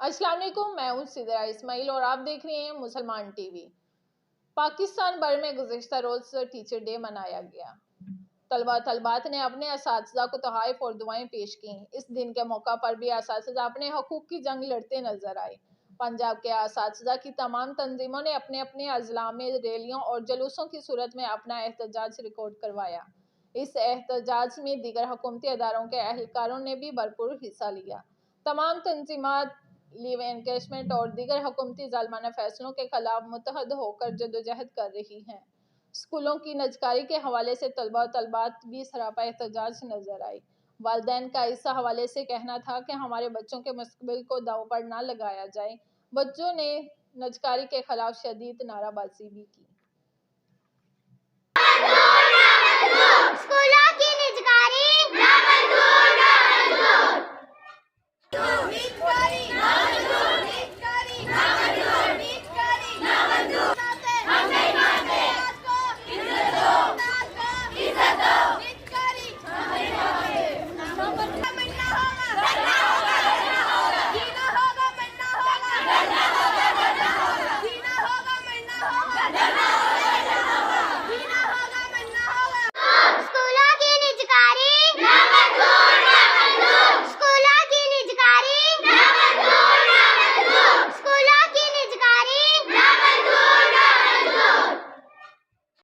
अस्सलाम वालेकुम, मैं हूँ सिदरा इस्माइल और आप देख रहे हैं मुसलमान टीवी। पाकिस्तान भर में गुज़िश्ता रोज टीचर डे मनाया गया। तलबा तलबात ने अपने असातिज़ा को तोहफ़े और दुआएं पेश की। इस दिन के मौका पर भी असातिज़ा अपने हकूक़ की जंग लड़ते नजर आए। पंजाब के असातिज़ा की तमाम तंजीमों ने अपने अपने अजला में रैलियों और जुलूसों की सूरत में अपना एहतजाज रिकॉर्ड करवाया। इस एहतजाज में दीगर हुकूमती अदारों के अहलकारों ने भी भरपूर हिस्सा लिया। तमाम तंजीमात लीव एनकेशमेंट और दीगर हुकूमती जालमाना फैसलों के खिलाफ मुत्तहद होकर जदोजहद कर रही हैं। स्कूलों की नजकारी के हवाले से तलबा और तलबात भी सरापा एहतजाज नजर आई। वालिदैन का इस हवाले से कहना था कि हमारे बच्चों के मुस्तकबिल को दांव पर ना लगाया जाए। बच्चों ने नजकारी के खिलाफ शदीद नाराबाजी भी की। स्कूलों की